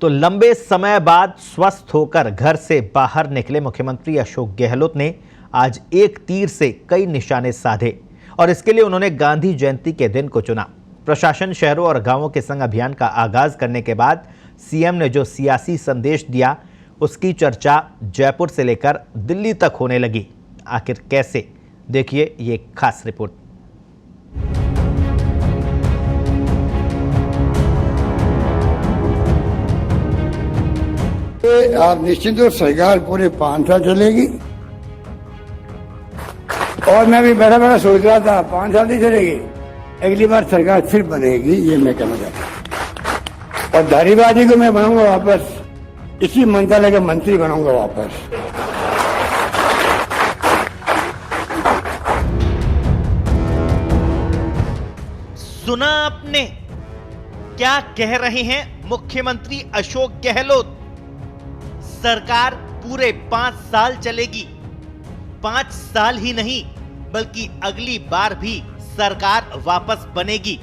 तो लंबे समय बाद स्वस्थ होकर घर से बाहर निकले मुख्यमंत्री अशोक गहलोत ने आज एक तीर से कई निशाने साधे और इसके लिए उन्होंने गांधी जयंती के दिन को चुना। प्रशासन शहरों और गांवों के संग अभियान का आगाज करने के बाद सीएम ने जो सियासी संदेश दिया उसकी चर्चा जयपुर से लेकर दिल्ली तक होने लगी। आखिर कैसे, देखिए ये खास रिपोर्ट। आप निश्चित रूप सरकार पूरे 5 साल चलेगी और मैं भी बैठा बैठा सोच रहा था 5 साल नहीं चलेगी, अगली बार सरकार फिर बनेगी, ये मैं कहना चाहता हूँ। और धारीबाजी को मैं बनाऊंगा वापस, इसी मंत्रालय का मंत्री बनाऊंगा वापस। सुना आपने क्या कह रहे हैं मुख्यमंत्री अशोक गहलोत? सरकार पूरे 5 साल चलेगी। 5 साल ही नहीं बल्कि अगली बार भी सरकार वापस बनेगी।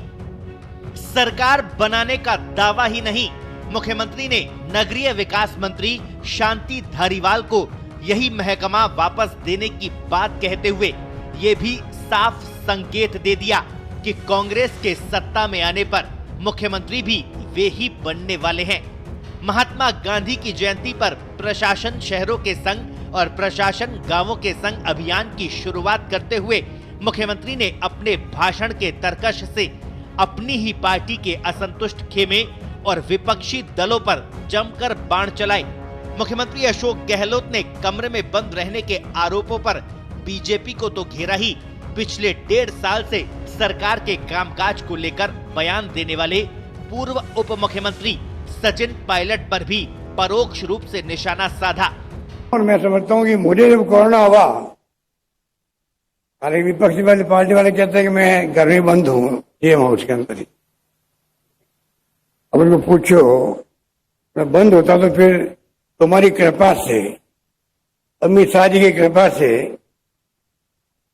सरकार बनाने का दावा ही नहीं, मुख्यमंत्री ने नगरीय विकास मंत्री शांति धारीवाल को यही महकमा वापस देने की बात कहते हुए यह भी साफ संकेत दे दिया कि कांग्रेस के सत्ता में आने पर मुख्यमंत्री भी वे ही बनने वाले हैं। महात्मा गांधी की जयंती पर प्रशासन शहरों के संग और प्रशासन गांवों के संग अभियान की शुरुआत करते हुए मुख्यमंत्री ने अपने भाषण के तरकश से अपनी ही पार्टी के असंतुष्ट खेमे और विपक्षी दलों पर जमकर बाण चलाए। मुख्यमंत्री अशोक गहलोत ने कमरे में बंद रहने के आरोपों पर बीजेपी को तो घेरा ही, पिछले 1.5 साल से सरकार के कामकाज को लेकर बयान देने वाले पूर्व उप मुख्यमंत्री सचिन पायलट पर भी परोक्ष रूप से निशाना साधा। और मैं समझता हूँ कि मुझे जब कोरोना हुआ, हालांकि विपक्षी वाली पार्टी वाले कहते हैं कि मैं घर में बंद हूँ, ये हूँ उसके अंदर ही। अब उनको पूछो मैं बंद होता तो फिर तुम्हारी कृपा से, अमित शाह जी की कृपा से,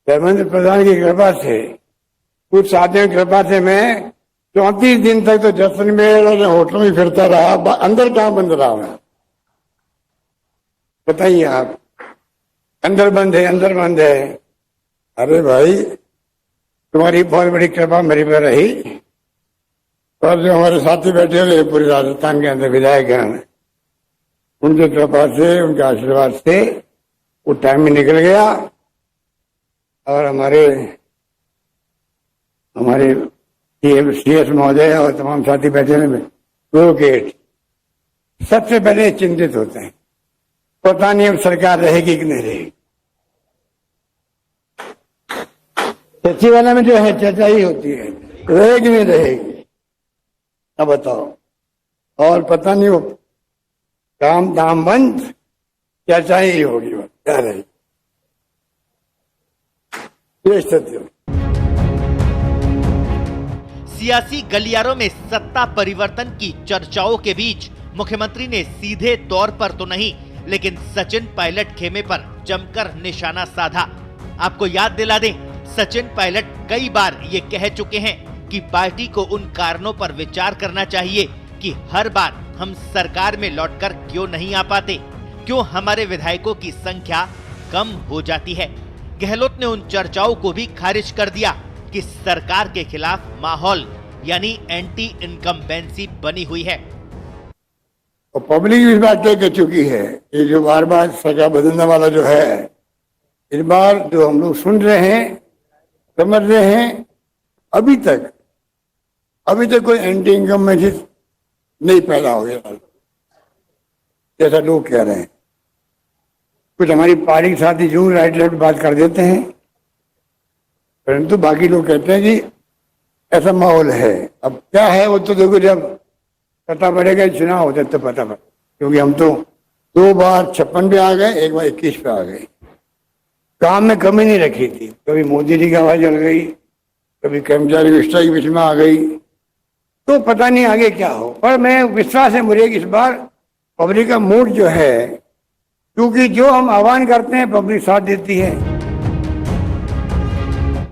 धर्मेंद्र प्रधान की कृपा से, कुछ साथियों की कृपा से मैं 34 दिन तक तो जैसलमेर होटलों में फिरता रहा। अंदर कहाँ बंद रहा मैं, बताइए आप? अंदर बंद है, अंदर बंद है। अरे भाई, तुम्हारी बहुत बड़ी कृपा मेरी पर रही। और जो हमारे साथी बैठे हुए पूरे राजस्थान के अंदर विधायक हैं, उनकी कृपा से, उनके आशीर्वाद से वो टाइम में निकल गया। और हमारे सीएस महोदय और तमाम साथी बैठे हुए एडवोकेट सबसे पहले चिंतित होते हैं, पता नहीं अब सरकार रहेगी कि नहीं रहेगी। सच्ची वाला में जो है चर्चा ही होती है, रहेगी नहीं रहेगी, अब बताओ। और पता नहीं वो काम दाम बंद, चर्चा ही होगी, वो क्या रहेगी, ये स्थिति होगी। सियासी गलियारों में सत्ता परिवर्तन की चर्चाओं के बीच मुख्यमंत्री ने सीधे तौर पर तो नहीं लेकिन सचिन पायलट खेमे पर जमकर निशाना साधा। आपको याद दिला दें, सचिन पायलट कई बार ये कह चुके हैं कि पार्टी को उन कारणों पर विचार करना चाहिए कि हर बार हम सरकार में लौटकर क्यों नहीं आ पाते, क्यों हमारे विधायकों की संख्या कम हो जाती है। गहलोत ने उन चर्चाओं को भी खारिज कर दिया कि सरकार के खिलाफ माहौल यानी एंटी इनकम्बेंसी बनी हुई है। और पब्लिक इस बात तय कर चुकी है, ये जो बार बार सरकार बदलने वाला जो है, इस बार जो हम लोग सुन रहे हैं, समझ रहे हैं, अभी तक कोई एंटी इनकम्बेंसी नहीं पैदा हो गया जैसा लोग कह रहे हैं। कुछ हमारी पार्टी के साथी जरूर राइट लेफ्ट बात कर देते हैं, परंतु बाकी लोग कहते हैं कि ऐसा माहौल है। अब क्या है वो तो देखो, जब पता पड़ेगा, चुनाव होता तो पता पड़ेगा, क्योंकि हम तो 2 बार 56 पे आ गए, 1 बार 21 पे आ गए। काम में कमी नहीं रखी थी, कभी मोदी जी की आवाज जल गई, कभी कर्मचारी विस्तार की बीच में आ गई, तो पता नहीं आगे क्या हो। पर मैं विश्वास है मुझे कि इस बार पब्लिक का मूड जो है, क्योंकि जो हम आह्वान करते हैं पब्लिक साथ देती है।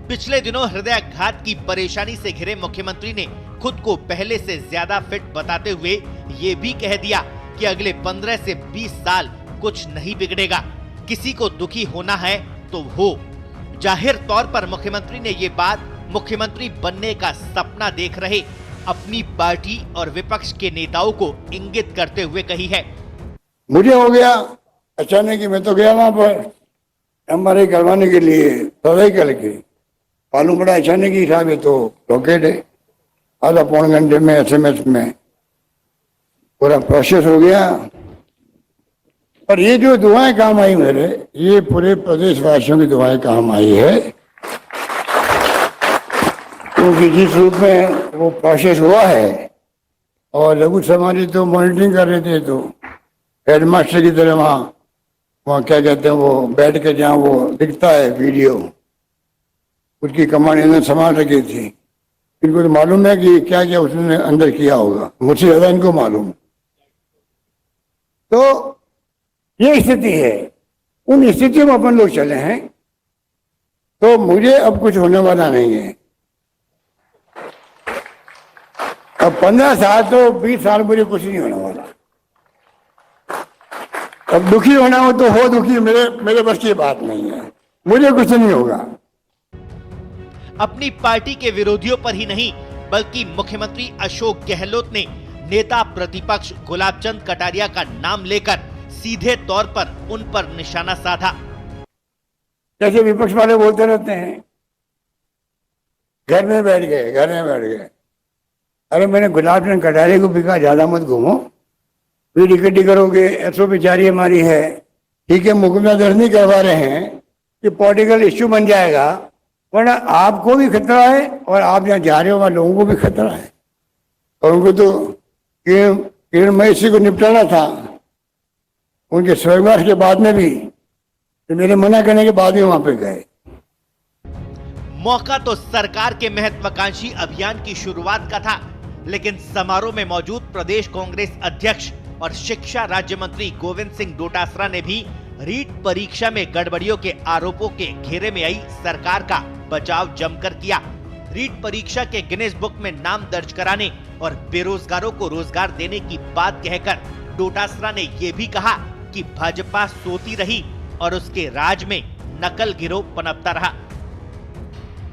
पिछले दिनों हृदयाघात की परेशानी से घिरे मुख्यमंत्री ने खुद को पहले से ज्यादा फिट बताते हुए ये भी कह दिया कि अगले 15 से 20 साल कुछ नहीं बिगड़ेगा, किसी को दुखी होना है तो हो। जाहिर तौर पर मुख्यमंत्री ने ये बात मुख्यमंत्री बनने का सपना देख रहे अपनी पार्टी और विपक्ष के नेताओं को इंगित करते हुए कही है। मुझे हो गया अचानक, मैं तो गया वहां पर एमआरआई करवाने के लिए सवाई करके, मालूम पड़ा अचानक ही था, तो रॉकेट है, आधा पौन घंटे में SMS में पूरा प्रोसेस हो गया। और ये जो दुआएं काम आई मेरे, ये पूरे प्रदेशवासियों की दुआएं काम आई है, क्योंकि जिस रूप में वो प्रोसेस हुआ है, और लघु समाजी तो मॉनिटरिंग कर रहे थे, तो हेडमास्टर की तरह वहाँ क्या कहते हैं, वो बैठ के जहाँ वो दिखता है वीडियो, उसकी कमांड इन्होंने संभाल रखी थी। इनको तो मालूम है कि क्या क्या उसने अंदर किया होगा, मुझसे ज्यादा इनको मालूम। तो ये स्थिति है, उन स्थितियों में अपन लोग चले हैं, तो मुझे अब कुछ होने वाला नहीं है। अब 15 साल तो 20 साल मुझे कुछ नहीं होने वाला। अब दुखी होना हो तो हो दुखी, मेरे बस की बात नहीं है, मुझे कुछ नहीं होगा। अपनी पार्टी के विरोधियों पर ही नहीं बल्कि मुख्यमंत्री अशोक गहलोत ने नेता प्रतिपक्ष गुलाबचंद कटारिया का नाम लेकर सीधे तौर पर उन पर निशाना साधा। जैसे विपक्ष वाले बोलते रहते हैं, घर में बैठ गए। अरे मैंने गुलाबचंद कटारिया को भी कहा ज्यादा मत घूमो, फिर इकट्ठी करोगे, SOP जारी हमारी है, ठीक है, मुकदमा दर्ज नहीं करवा रहे हैं कि पॉलिटिकल इश्यू बन जाएगा, वरना आपको भी खतरा है और आप जहाँ जा रहे हो वहाँ लोगों को भी खतरा है। और उनको तो किरण महेश को निपटाना था, उनके स्वर्गवास के बाद में भी, तो मेरे मना करने के बाद ही वहां पे गए। मौका तो सरकार के महत्वाकांक्षी अभियान की शुरुआत का था, लेकिन समारोह में मौजूद प्रदेश कांग्रेस अध्यक्ष और शिक्षा राज्य मंत्री गोविंद सिंह डोटासरा ने भी रीट परीक्षा में गड़बड़ियों के आरोपों के घेरे में आई सरकार का बचाव जमकर किया। रीट परीक्षा के गिनेस बुक में नाम दर्ज कराने और बेरोजगारों को रोजगार देने की बात कहकर डोटासरा ने ये भी कहा कि भाजपा सोती रही और उसके राज में नकल गिरोह पनपता रहा।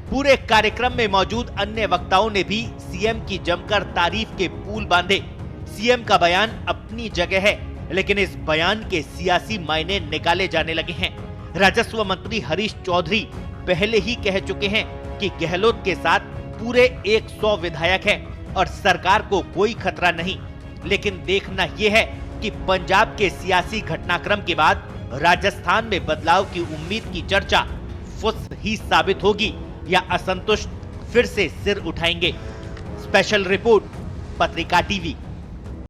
पूरे कार्यक्रम में मौजूद अन्य वक्ताओं ने भी सीएम की जमकर तारीफ के पुल बांधे। सीएम का बयान अपनी जगह है, लेकिन इस बयान के सियासी मायने निकाले जाने लगे हैं। राजस्व मंत्री हरीश चौधरी पहले ही कह चुके हैं कि गहलोत के साथ पूरे 100 विधायक हैं और सरकार को कोई खतरा नहीं। लेकिन देखना यह है कि पंजाब के सियासी घटनाक्रम के बाद राजस्थान में बदलाव की उम्मीद की चर्चा फुस ही साबित होगी या असंतुष्ट फिर से सिर उठाएंगे। स्पेशल रिपोर्ट, पत्रिका टीवी।